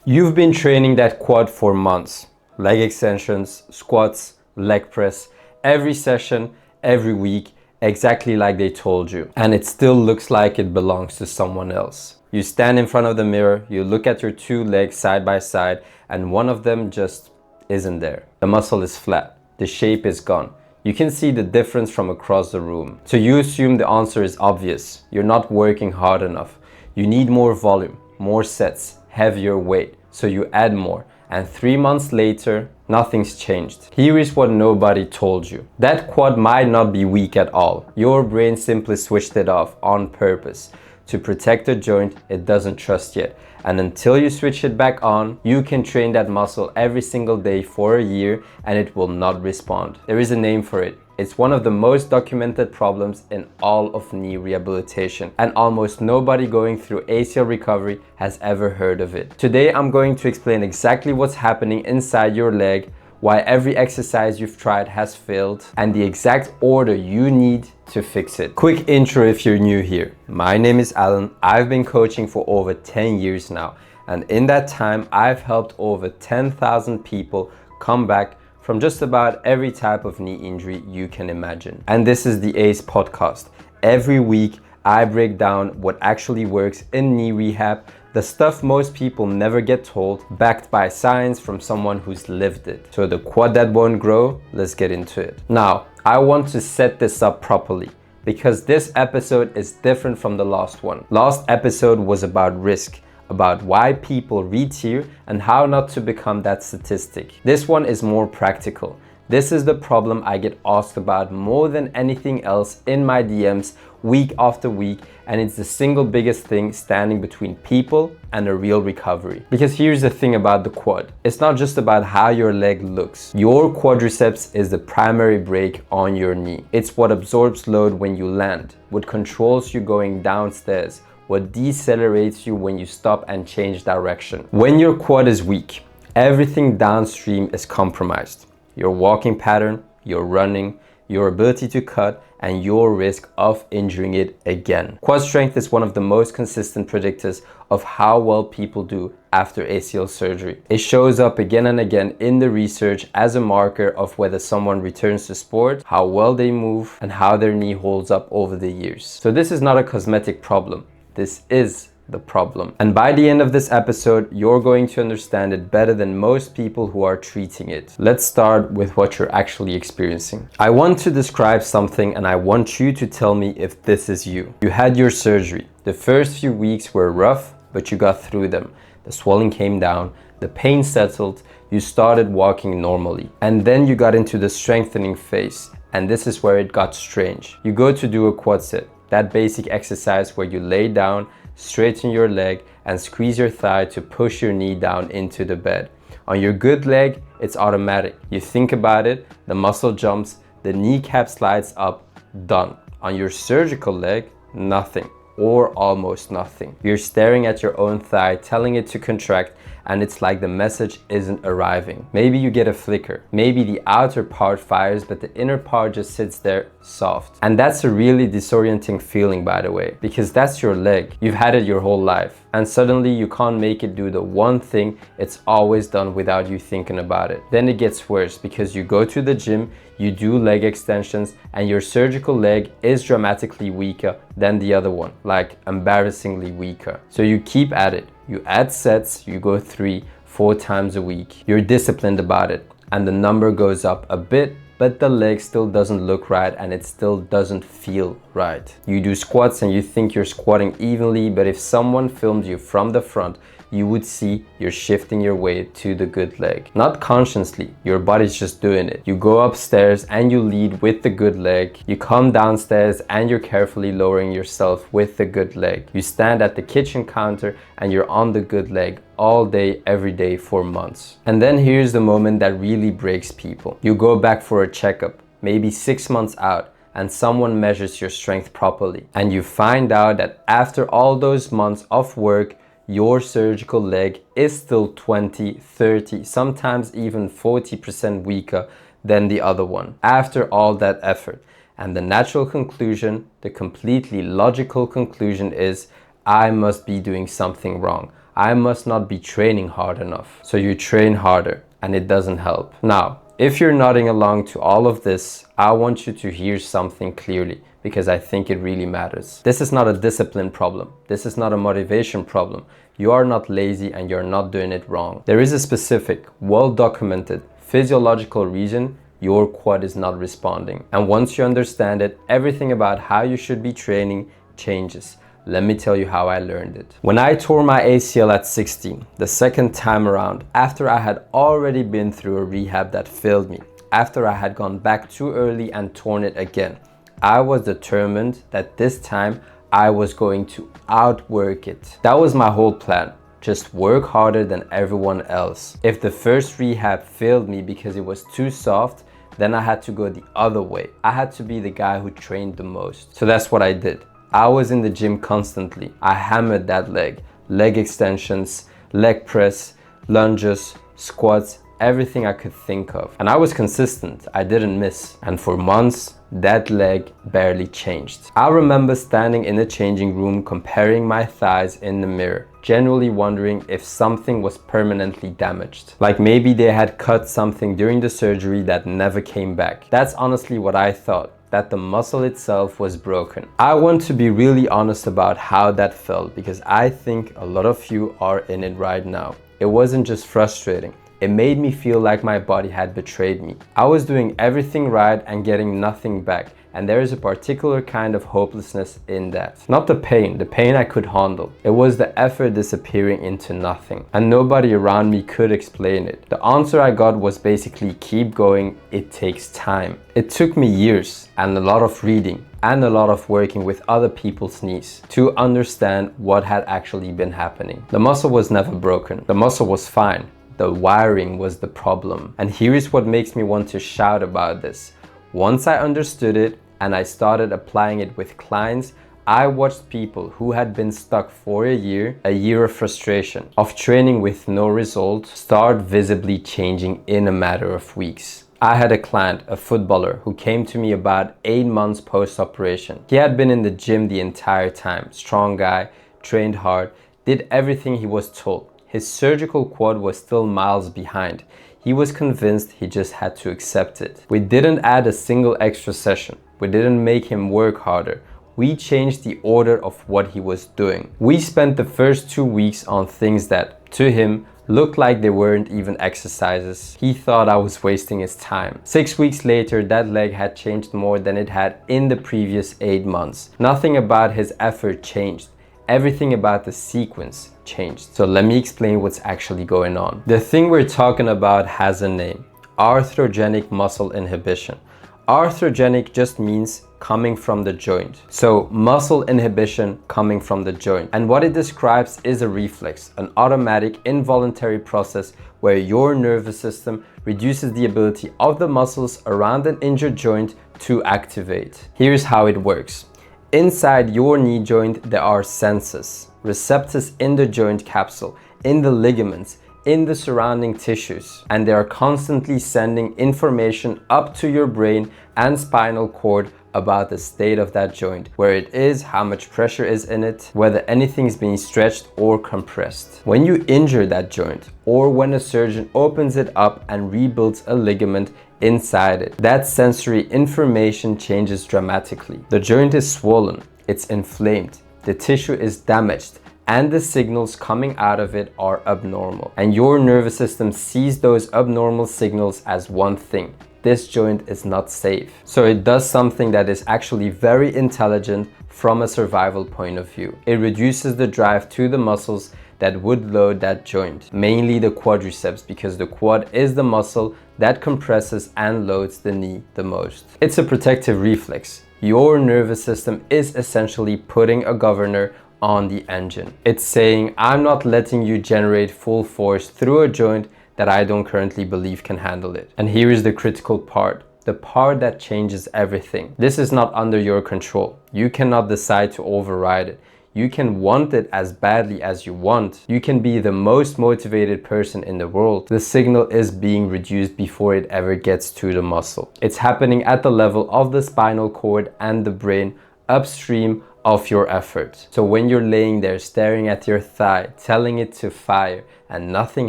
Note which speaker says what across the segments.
Speaker 1: You've been training that quad for months. Leg extensions, squats, leg press, every session, every week, exactly like they told you. And it still looks like it belongs to someone else. You stand in front of the mirror, you look at your two legs side by side, and one of them just isn't there. The muscle is flat. The shape is gone. You can see the difference from across the room. So you assume the answer is obvious. You're not working hard enough. You need more volume, more sets, heavier weight. So you add more. And 3 months later, nothing's changed. Here is what nobody told you. That quad might not be weak at all. Your brain simply switched it off on purpose to protect a joint it doesn't trust yet. And until you switch it back on, you can train that muscle every single day for a year and it will not respond. There is a name for it. It's one of the most documented problems in all of knee rehabilitation, and almost nobody going through ACL recovery has ever heard of it. Today I'm going to explain exactly what's happening inside your leg, why every exercise you've tried has failed, and the exact order you need to fix it. Quick intro if you're new here. My name is Alan. I've been coaching for over 10 years now, and in that time I've helped over 10,000 people come back from just about every type of knee injury you can imagine. And this is the ACE Podcast. Every week I break down what actually works in knee rehab, the stuff most people never get told, backed by science from someone who's lived it. So the quad that won't grow, let's get into it. Now, I want to set this up properly because this episode is different from the last one. Last episode was about risk, about why people re-tear and how not to become that statistic. This one is more practical. This is the problem I get asked about more than anything else in my DMs week after week, and it's the single biggest thing standing between people and a real recovery. Because here's the thing about the quad. It's not just about how your leg looks. Your quadriceps is the primary brake on your knee. It's what absorbs load when you land, what controls you going downstairs, what decelerates you when you stop and change direction. When your quad is weak, everything downstream is compromised. Your walking pattern, your running, your ability to cut, and your risk of injuring it again. Quad strength is one of the most consistent predictors of how well people do after ACL surgery. It shows up again and again in the research as a marker of whether someone returns to sport, how well they move, and how their knee holds up over the years. So this is not a cosmetic problem. This is the problem. And by the end of this episode, you're going to understand it better than most people who are treating it. Let's start with what you're actually experiencing. I want to describe something and I want you to tell me if this is you. You had your surgery. The first few weeks were rough, but you got through them. The swelling came down, the pain settled, you started walking normally. And then you got into the strengthening phase. And this is where it got strange. You go to do a quad set. That basic exercise where you lay down, straighten your leg, and squeeze your thigh to push your knee down into the bed. On your good leg, it's automatic. You think about it, the muscle jumps, the kneecap slides up, done. On your surgical leg, nothing, or almost nothing. You're staring at your own thigh, telling it to contract, and it's like the message isn't arriving. Maybe you get a flicker. Maybe the outer part fires, but the inner part just sits there soft. And that's a really disorienting feeling, by the way, because that's your leg. You've had it your whole life. And suddenly you can't make it do the one thing it's always done without you thinking about it. Then it gets worse because you go to the gym, you do leg extensions, and your surgical leg is dramatically weaker than the other one, like embarrassingly weaker. So you keep at it. You add sets, you go 3-4 times a week. You're disciplined about it, and the number goes up a bit, but the leg still doesn't look right and it still doesn't feel right. You do squats and you think you're squatting evenly, but if someone filmed you from the front, you would see you're shifting your weight to the good leg. Not consciously, your body's just doing it. You go upstairs and you lead with the good leg. You come downstairs and you're carefully lowering yourself with the good leg. You stand at the kitchen counter and you're on the good leg all day, every day for months. And then here's the moment that really breaks people. You go back for a checkup, maybe 6 months out, and someone measures your strength properly. And you find out that after all those months of work, your surgical leg is still 20, 30, sometimes even 40% weaker than the other one after all that effort. And the natural conclusion, the completely logical conclusion is, I must be doing something wrong. I must not be training hard enough. So you train harder and it doesn't help. Now, if you're nodding along to all of this, I want you to hear something clearly because I think it really matters. This is not a discipline problem. This is not a motivation problem. You are not lazy and you're not doing it wrong. There is a specific, well-documented physiological reason your quad is not responding. And once you understand it, everything about how you should be training changes. Let me tell you how I learned it. When I tore my ACL at 16, the second time around, after I had already been through a rehab that failed me, after I had gone back too early and torn it again, I was determined that this time I was going to outwork it. That was my whole plan. Just work harder than everyone else. If the first rehab failed me because it was too soft, then I had to go the other way. I had to be the guy who trained the most. So that's what I did. I was in the gym constantly. I hammered that leg extensions, leg press, lunges, squats, everything I could think of. And I was consistent, I didn't miss. And for months, that leg barely changed. I remember standing in the changing room comparing my thighs in the mirror, genuinely wondering if something was permanently damaged. Like maybe they had cut something during the surgery that never came back. That's honestly what I thought, that the muscle itself was broken. I want to be really honest about how that felt because I think a lot of you are in it right now. It wasn't just frustrating. It made me feel like my body had betrayed me. I was doing everything right and getting nothing back. And there is a particular kind of hopelessness in that. Not the pain I could handle. It was the effort disappearing into nothing. And nobody around me could explain it. The answer I got was basically keep going, it takes time. It took me years and a lot of reading and a lot of working with other people's knees to understand what had actually been happening. The muscle was never broken. The muscle was fine. The wiring was the problem. And here is what makes me want to shout about this. Once I understood it and I started applying it with clients, I watched people who had been stuck for a year of frustration, of training with no result, start visibly changing in a matter of weeks. I had a client, a footballer, who came to me about 8 months post-operation. He had been in the gym the entire time, strong guy, trained hard, did everything he was told. His surgical quad was still miles behind. He was convinced he just had to accept it. We didn't add a single extra session. We didn't make him work harder. We changed the order of what he was doing. We spent the first 2 weeks on things that, to him, looked like they weren't even exercises. He thought I was wasting his time. 6 weeks later, that leg had changed more than it had in the previous 8 months. Nothing about his effort changed. Everything about the sequence changed. So let me explain what's actually going on. The thing we're talking about has a name: arthrogenic muscle inhibition. Arthrogenic just means coming from the joint. So muscle inhibition coming from the joint. And what it describes is a reflex, an automatic involuntary process where your nervous system reduces the ability of the muscles around an injured joint to activate. Here's how it works. Inside your knee joint, there are sensors, receptors in the joint capsule, in the ligaments, in the surrounding tissues, and they are constantly sending information up to your brain and spinal cord about the state of that joint, where it is, how much pressure is in it, whether anything is being stretched or compressed. When you injure that joint, or when a surgeon opens it up and rebuilds a ligament inside it, that sensory information changes dramatically. The joint is swollen, it's inflamed, the tissue is damaged, and the signals coming out of it are abnormal. And your nervous system sees those abnormal signals as one thing: this joint is not safe. So it does something that is actually very intelligent from a survival point of view. It reduces the drive to the muscles that would load that joint, mainly the quadriceps, because the quad is the muscle that compresses and loads the knee the most. It's a protective reflex. Your nervous system is essentially putting a governor on the engine. It's saying, I'm not letting you generate full force through a joint that I don't currently believe can handle it. And here is the critical part, the part that changes everything. This is not under your control. You cannot decide to override it. You can want it as badly as you want. You can be the most motivated person in the world. The signal is being reduced before it ever gets to the muscle. It's happening at the level of the spinal cord and the brain, upstream of your effort. So when you're laying there staring at your thigh, telling it to fire, and nothing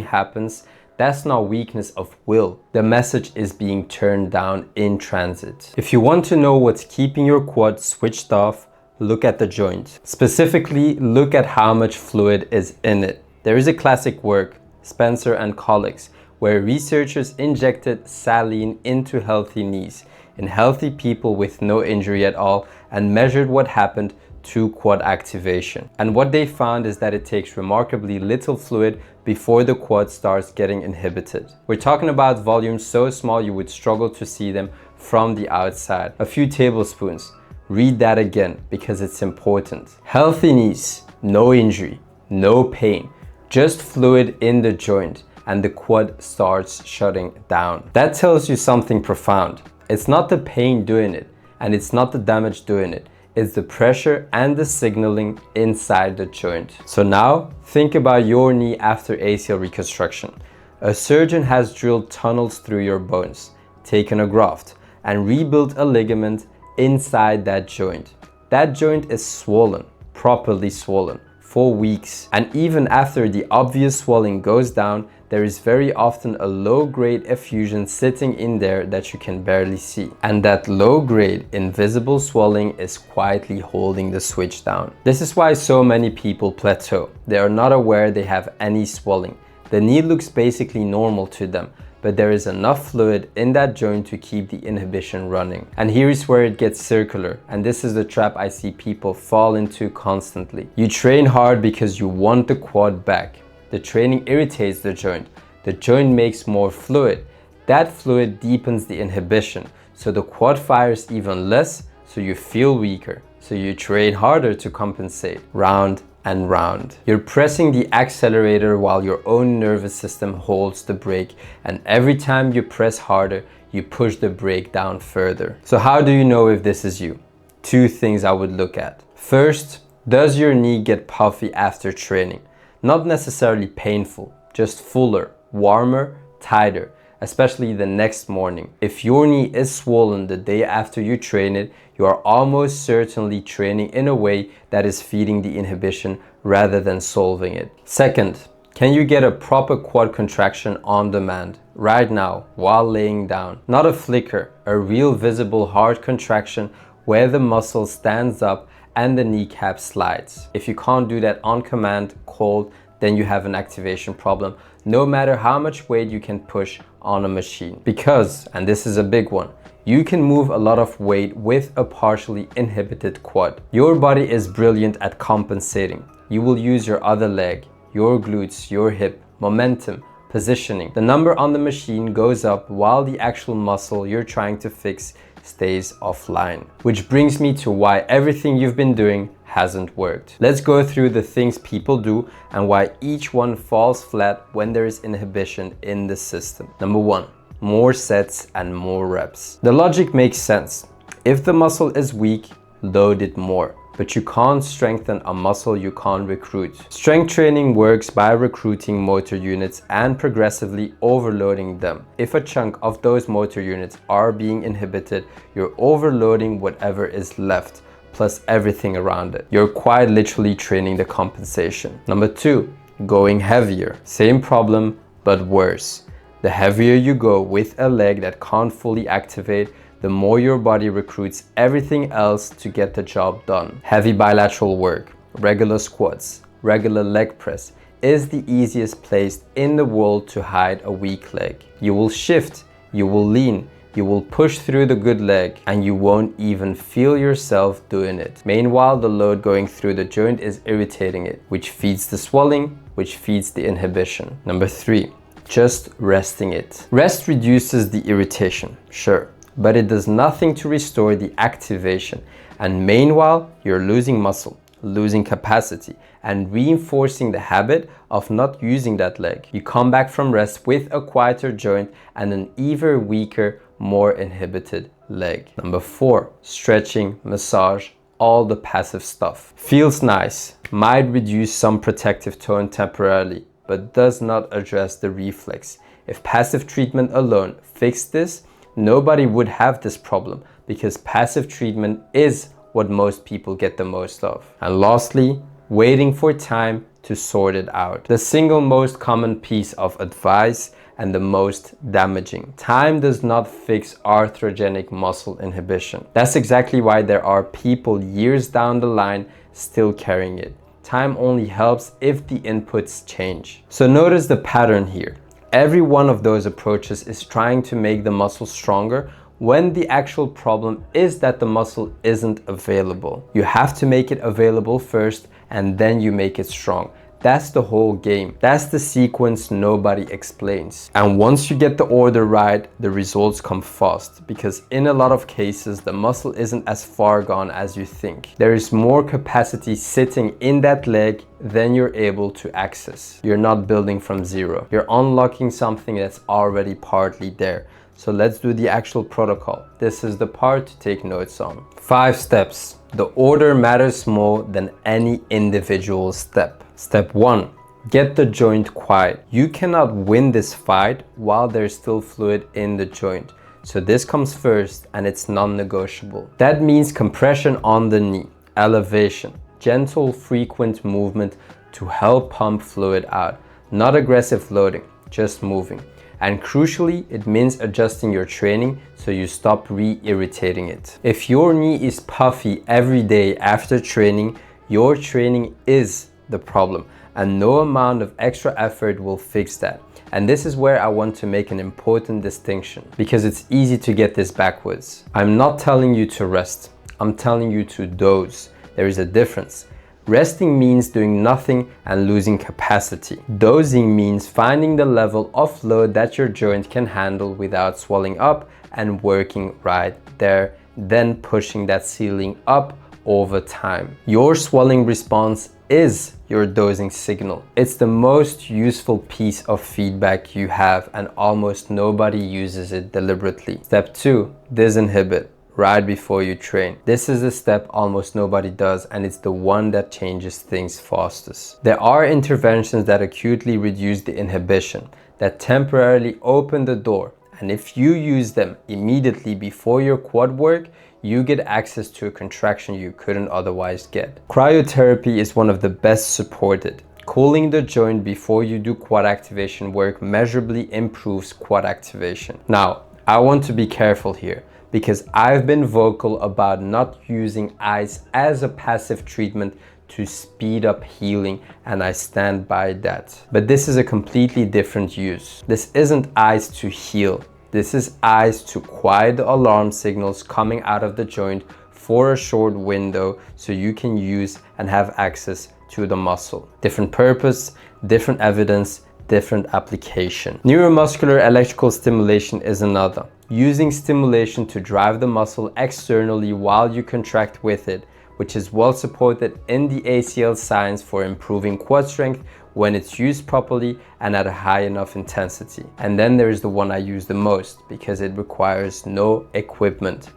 Speaker 1: happens, that's not weakness of will. The message is being turned down in transit. If you want to know what's keeping your quad switched off, look at the joint. Specifically, look at how much fluid is in it. There is a classic work, Spencer and colleagues, where researchers injected saline into healthy knees in healthy people with no injury at all and measured what happened to quad activation. And what they found is that it takes remarkably little fluid before the quad starts getting inhibited. We're talking about volumes so small you would struggle to see them from the outside. A few tablespoons. Read that again because it's important. Healthy knees, no injury, no pain, just fluid in the joint, and the quad starts shutting down. That tells you something profound. It's not the pain doing it, and it's not the damage doing it. It's the pressure and the signaling inside the joint. So now, think about your knee after ACL reconstruction. A surgeon has drilled tunnels through your bones, taken a graft, and rebuilt a ligament inside that joint. That joint is swollen, properly swollen, for weeks. And even after the obvious swelling goes down, there is very often a low-grade effusion sitting in there that you can barely see. And that low-grade invisible swelling is quietly holding the switch down. This is why so many people plateau. They are not aware they have any swelling. The knee looks basically normal to them, but there is enough fluid in that joint to keep the inhibition running. And here is where it gets circular, and this is the trap I see people fall into constantly. You train hard because you want the quad back. The training irritates the joint makes more fluid. That fluid deepens the inhibition, so the quad fires even less, so you feel weaker. So you train harder to compensate, round and round. You're pressing the accelerator while your own nervous system holds the brake, and every time you press harder, you push the brake down further. So how do you know if this is you? Two things I would look at. First, does your knee get puffy after training? Not necessarily painful, just fuller, warmer, tighter, especially the next morning. If your knee is swollen the day after you train it, you are almost certainly training in a way that is feeding the inhibition rather than solving it. Second, can you get a proper quad contraction on demand, right now, while laying down? Not a flicker, a real visible hard contraction where the muscle stands up and the kneecap slides. If you can't do that on command, cold, then you have an activation problem, no matter how much weight you can push on a machine. Because, and this is a big one, you can move a lot of weight with a partially inhibited quad. Your body is brilliant at compensating. You will use your other leg, your glutes, your hip, momentum, positioning. The number on the machine goes up while the actual muscle you're trying to fix stays offline. Which brings me to why everything you've been doing hasn't worked. Let's go through the things people do and why each one falls flat when there is inhibition in the system. Number one, more sets and more reps. The logic makes sense. If the muscle is weak, load it more. But you can't strengthen a muscle you can't recruit. Strength training works by recruiting motor units and progressively overloading them. If a chunk of those motor units are being inhibited, you're overloading whatever is left, plus everything around it. You're quite literally training the compensation. Number two, going heavier. Same problem, but worse. The heavier you go with a leg that can't fully activate, the more your body recruits everything else to get the job done. Heavy bilateral work, regular squats, regular leg press is the easiest place in the world to hide a weak leg. You will shift, you will lean, you will push through the good leg, and you won't even feel yourself doing it. Meanwhile, the load going through the joint is irritating it, which feeds the swelling, which feeds the inhibition. Number three, just resting it. Rest reduces the irritation, sure, but it does nothing to restore the activation. And meanwhile, you're losing muscle, losing capacity, and reinforcing the habit of not using that leg. You come back from rest with a quieter joint and an even weaker, more inhibited leg. Number four, stretching, massage, all the passive stuff. Feels nice, might reduce some protective tone temporarily, but does not address the reflex. If passive treatment alone fixed this, nobody would have this problem because passive treatment is what most people get the most of. And lastly, waiting for time to sort it out. The single most common piece of advice and the most damaging. Time does not fix arthrogenic muscle inhibition. That's exactly why there are people years down the line still carrying it. Time only helps if the inputs change. So notice the pattern here. Every one of those approaches is trying to make the muscle stronger when the actual problem is that the muscle isn't available. You have to make it available first and then you make it strong. That's the whole game. That's the sequence nobody explains. And once you get the order right, the results come fast, because in a lot of cases, the muscle isn't as far gone as you think. There is more capacity sitting in that leg than you're able to access. You're not building from zero. You're unlocking something that's already partly there. So let's do the actual protocol. This is the part to take notes on. 5 steps. The order matters more than any individual step. Step 1. Get the joint quiet. You cannot win this fight while there's still fluid in the joint. So this comes first and it's non-negotiable. That means compression on the knee, elevation, gentle frequent movement to help pump fluid out. Not aggressive loading, just moving. And crucially, it means adjusting your training so you stop re-irritating it. If your knee is puffy every day after training, your training is the problem, and no amount of extra effort will fix that. And this is where I want to make an important distinction, because it's easy to get this backwards. I'm not telling you to rest, I'm telling you to dose. There is a difference. Resting means doing nothing and losing capacity. Dosing means finding the level of load that your joint can handle without swelling up and working right there, then pushing that ceiling up over time. Your swelling response is your dosing signal. It's the most useful piece of feedback you have, and almost nobody uses it deliberately. Step 2, disinhibit. Right before you train. This is a step almost nobody does, and it's the one that changes things fastest. There are interventions that acutely reduce the inhibition, that temporarily open the door, and if you use them immediately before your quad work, you get access to a contraction you couldn't otherwise get. Cryotherapy is one of the best supported. Cooling the joint before you do quad activation work measurably improves quad activation. Now, I want to be careful here, because I've been vocal about not using ice as a passive treatment to speed up healing, and I stand by that. But this is a completely different use. This isn't ice to heal. This is ice to quiet the alarm signals coming out of the joint for a short window so you can use and have access to the muscle. Different purpose, different evidence, different application. Neuromuscular electrical stimulation is another. Using stimulation to drive the muscle externally while you contract with it, which is well supported in the ACL science for improving quad strength when it's used properly and at a high enough intensity. And then there is the one I use the most because it requires no equipment.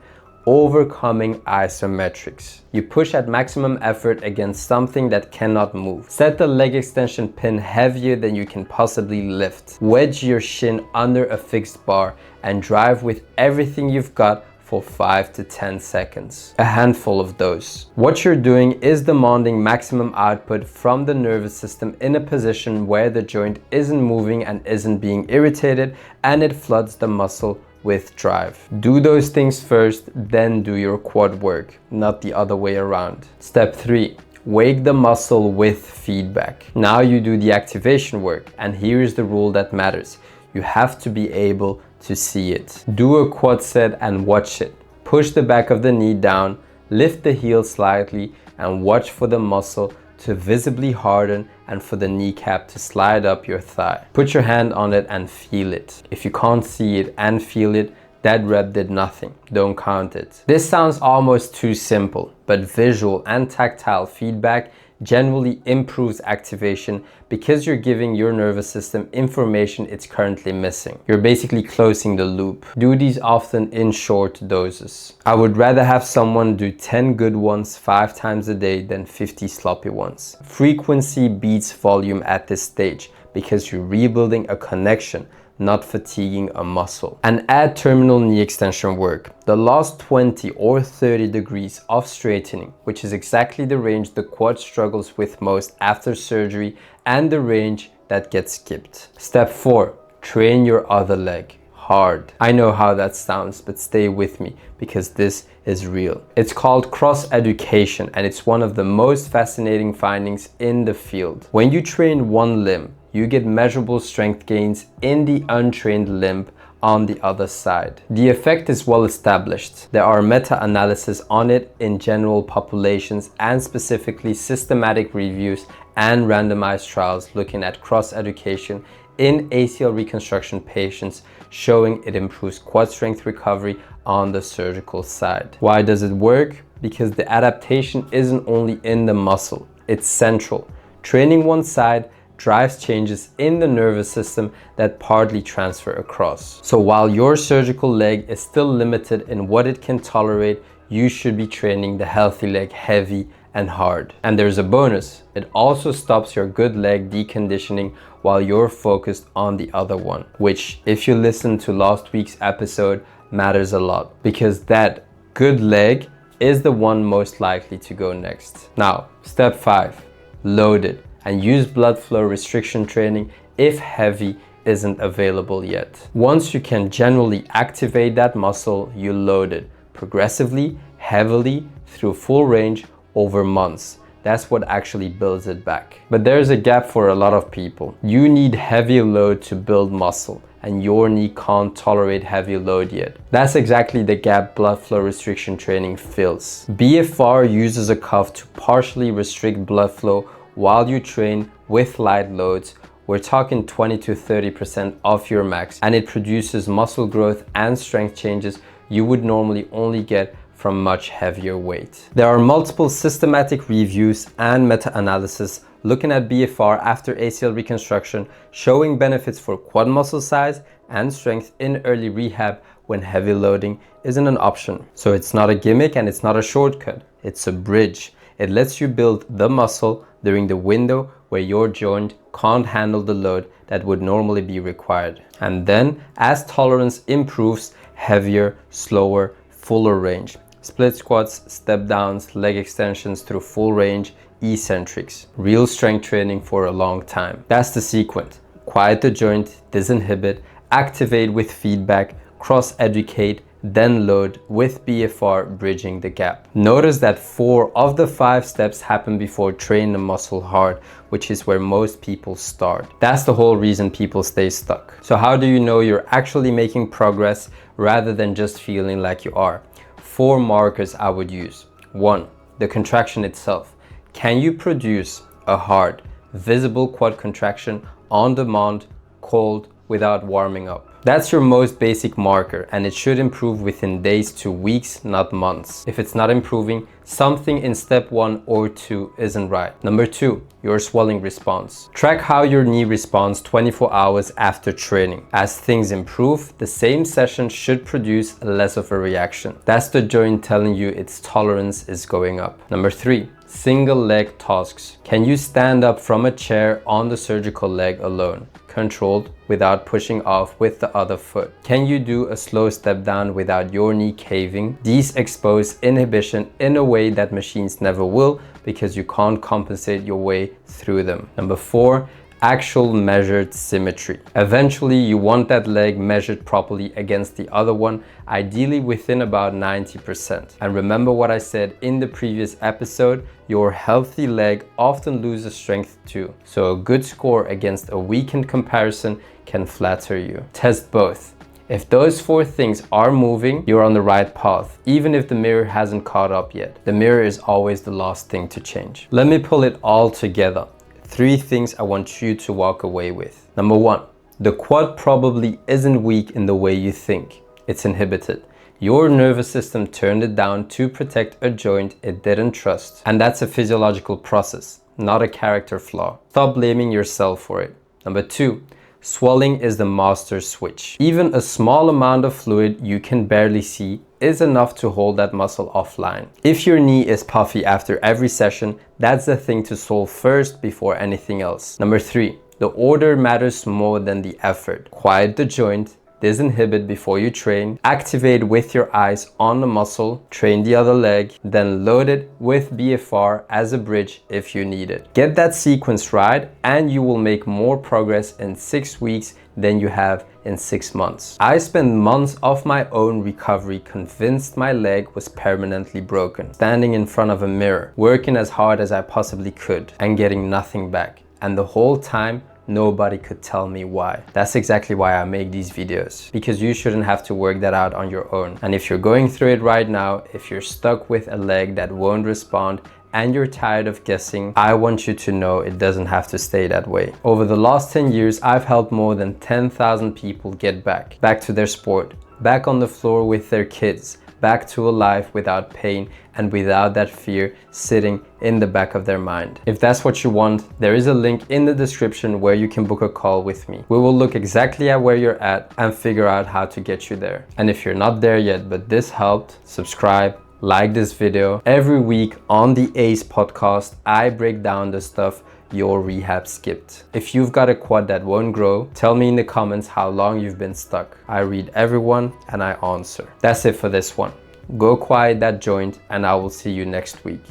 Speaker 1: Overcoming isometrics. You push at maximum effort against something that cannot move. Set the leg extension pin heavier than you can possibly lift. Wedge your shin under a fixed bar and drive with everything you've got for 5 to 10 seconds. A handful of those. What you're doing is demanding maximum output from the nervous system in a position where the joint isn't moving and isn't being irritated, and it floods the muscle with drive. Do those things first, then do your quad work, not the other way around. Step 3, wake the muscle with feedback. Now you do the activation work, and here is the rule that matters. You have to be able to see it. Do a quad set and watch it. Push the back of the knee down, lift the heel slightly, and watch for the muscle to visibly harden and for the kneecap to slide up your thigh. Put your hand on it and feel it. If you can't see it and feel it, that rep did nothing. Don't count it. This sounds almost too simple, but visual and tactile feedback generally improves activation because you're giving your nervous system information it's currently missing. You're basically closing the loop. Do these often in short doses. I would rather have someone do 10 good ones 5 times a day than 50 sloppy ones. Frequency beats volume at this stage, because you're rebuilding a connection, not fatiguing a muscle. And add terminal knee extension work. The last 20 or 30 degrees of straightening, which is exactly the range the quad struggles with most after surgery and the range that gets skipped. Step 4, train your other leg hard. I know how that sounds, but stay with me because this is real. It's called cross education, and it's one of the most fascinating findings in the field. When you train one limb, you get measurable strength gains in the untrained limb on the other side. The effect is well established. There are meta-analyses on it in general populations and specifically systematic reviews and randomized trials looking at cross education in ACL reconstruction patients, showing it improves quad strength recovery on the surgical side. Why does it work? Because the adaptation isn't only in the muscle, it's central. Training one side drives changes in the nervous system that partly transfer across. So while your surgical leg is still limited in what it can tolerate, you should be training the healthy leg heavy and hard. And there's a bonus. It also stops your good leg deconditioning while you're focused on the other one, which, if you listen to last week's episode, matters a lot because that good leg is the one most likely to go next. Now, step 5, load it and use blood flow restriction training if heavy isn't available yet. Once you can generally activate that muscle, you load it progressively, heavily, through full range over months. That's what actually builds it back. But there's a gap for a lot of people. You need heavy load to build muscle, and your knee can't tolerate heavy load yet. That's exactly the gap blood flow restriction training fills. BFR uses a cuff to partially restrict blood flow while you train with light loads. We're talking 20 to 30% of your max, and it produces muscle growth and strength changes you would normally only get from much heavier weight. There are multiple systematic reviews and meta-analysis looking at BFR after ACL reconstruction, showing benefits for quad muscle size and strength in early rehab when heavy loading isn't an option. So it's not a gimmick and it's not a shortcut, it's a bridge. It lets you build the muscle during the window where your joint can't handle the load that would normally be required. And then, as tolerance improves, heavier, slower, fuller range. Split squats, step downs, leg extensions through full range, eccentrics. Real strength training for a long time. That's the sequence. Quiet the joint, disinhibit, activate with feedback, cross-educate, then load with BFR bridging the gap. Notice that 4 of the 5 steps happen before training the muscle hard, which is where most people start. That's the whole reason people stay stuck. So how do you know you're actually making progress rather than just feeling like you are? 4 markers I would use. 1, the contraction itself. Can you produce a hard, visible quad contraction on demand, cold, without warming up? That's your most basic marker, and it should improve within days to weeks, not months. If it's not improving, something in step 1 or 2 isn't right. Number 2, your swelling response. Track how your knee responds 24 hours after training. As things improve, the same session should produce less of a reaction. That's the joint telling you its tolerance is going up. Number 3, single leg tasks. Can you stand up from a chair on the surgical leg alone, controlled, without pushing off with the other foot? Can you do a slow step down without your knee caving? These expose inhibition in a way that machines never will because you can't compensate your way through them. Number 4, actual measured symmetry. Eventually, you want that leg measured properly against the other one, ideally within about 90%. And remember what I said in the previous episode, your healthy leg often loses strength too. So a good score against a weakened comparison can flatter you. Test both. If those 4 things are moving, you're on the right path, even if the mirror hasn't caught up yet. The mirror is always the last thing to change. Let me pull it all together. 3 things I want you to walk away with. Number 1, the quad probably isn't weak in the way you think. It's inhibited. Your nervous system turned it down to protect a joint it didn't trust. And that's a physiological process, not a character flaw. Stop blaming yourself for it. Number 2, swelling is the master switch. Even a small amount of fluid you can barely see is enough to hold that muscle offline. If your knee is puffy after every session, that's the thing to solve first before anything else. Number 3, The order matters more than the effort. Quiet the joint, disinhibit before you train, activate with your eyes on the muscle, train the other leg, then load it with BFR as a bridge if you need it. Get that sequence right and you will make more progress in 6 weeks than you have in 6 months. I spent months of my own recovery convinced my leg was permanently broken, standing in front of a mirror, working as hard as I possibly could and getting nothing back. And the whole time, nobody could tell me why. That's exactly why I make these videos, because you shouldn't have to work that out on your own. And if you're going through it right now, if you're stuck with a leg that won't respond and you're tired of guessing, I want you to know it doesn't have to stay that way. Over the last 10 years, I've helped more than 10,000 people get back to their sport, back on the floor with their kids, back to a life without pain and without that fear sitting in the back of their mind. If that's what you want, there is a link in the description where you can book a call with me. We will look exactly at where you're at and figure out how to get you there. And if you're not there yet, but this helped, subscribe, like this video. Every week on the ACE podcast, I break down the stuff your rehab skipped. If you've got a quad that won't grow, tell me in the comments how long you've been stuck. I read everyone and I answer. That's it for this one. Go quiet that joint and I will see you next week.